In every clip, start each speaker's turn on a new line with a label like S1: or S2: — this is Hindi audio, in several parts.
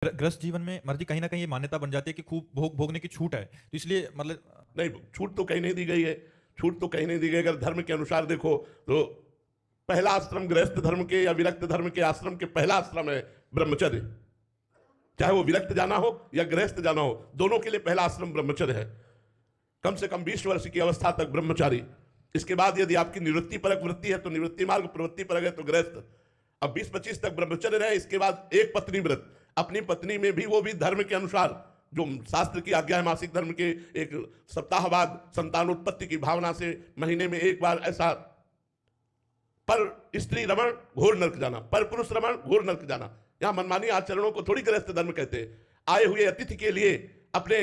S1: ग्रस्त जीवन में मर्जी कहीं ना कहीं ये मान्यता बन जाती है कि खूब भोगने की छूट है, तो इसलिए मतलब
S2: नहीं, छूट तो कहीं नहीं दी गई है। छूट तो कहीं नहीं दी गई। अगर धर्म के अनुसार देखो तो पहला आश्रम गृहस्थ धर्म के या विरक्त धर्म के आश्रम के पहला आश्रम है ब्रह्मचर्य। चाहे वो विरक्त जाना हो या गृहस्थ जाना हो, दोनों के लिए पहला आश्रम ब्रह्मचर्य है। कम से कम 20 वर्ष की अवस्था तक ब्रह्मचारी। इसके बाद यदि आपकी निवृत्ति परक वृत्ति है तो निवृत्ति मार्ग, प्रवृत्ति परक है तो गृहस्थ। अब 20-25 तक ब्रह्मचर्य रहे, इसके बाद एक पत्नी व्रत। अपनी पत्नी में भी वो भी धर्म के अनुसार, जो शास्त्र की आज्ञा है मासिक धर्म के, एक सप्ताह बाद संतानोत्पत्ति की भावना से महीने में एक बार ऐसा। पर स्त्री रमण घोर नरक जाना, पर पुरुष रमण घोर नरक जाना। यहां मनमानी आचरणों को थोड़ी गृहस्थ धर्म कहते हैं। आए हुए अतिथि के लिए अपने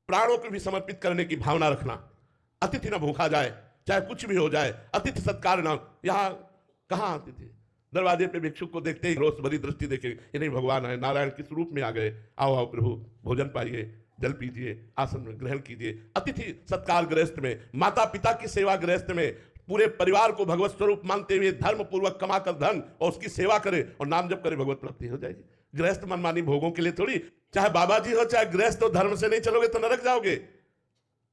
S2: प्राणों को भी समर्पित करने की भावना रखना। अतिथि ना भूखा जाए, चाहे कुछ भी हो जाए, अतिथि सत्कार ना। यहां कहां अतिथि? दरवाजे पे भिक्षुक को देखते ही रोष भरी दृष्टि देखे, ये नहीं भगवान है, नारायण किस रूप में आ गए। आओ आओ प्रभु, भोजन पाइए, जल पीजिए, आसन में ग्रहण कीजिए। अतिथि सत्कार गृहस्थ में, माता पिता की सेवा गृहस्थ में, पूरे परिवार को भगवत स्वरूप मानते हुए धर्म पूर्वक कमाकर धन और उसकी सेवा करे और नाम जप करे, भगवत प्राप्ति हो जाएगी। गृहस्थ मनमानी भोगों के लिए थोड़ी। चाहे बाबा जी हो चाहे गृहस्थ हो, धर्म से नहीं चलोगे तो नरक जाओगे।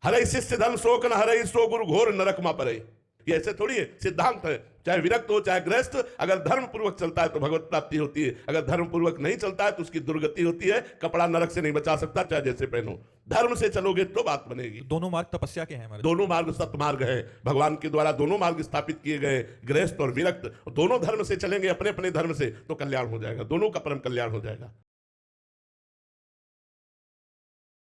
S2: हरे शिष्य धर्म शोक न हरे सो गुरु घोर नरक मा परे। ये ऐसे थोड़ी है, सिद्धांत है। चाहे विरक्त हो चाहे गृहस्थ, अगर धर्म पूर्वक चलता है तो भगवत प्राप्ति होती है, अगर धर्म पूर्वक नहीं चलता है तो उसकी दुर्गति होती है। कपड़ा नरक से नहीं बचा सकता, चाहे जैसे पहनो। धर्म से चलोगे तो बात बनेगी।
S1: दोनों मार्ग तपस्या के हैं हमारे।
S2: दोनों मार्ग सत्मार्ग है, भगवान के द्वारा दोनों मार्ग स्थापित किए गए, गृहस्थ और विरक्त। दोनों धर्म से चलेंगे अपने अपने धर्म से तो कल्याण हो जाएगा, दोनों का परम कल्याण हो जाएगा।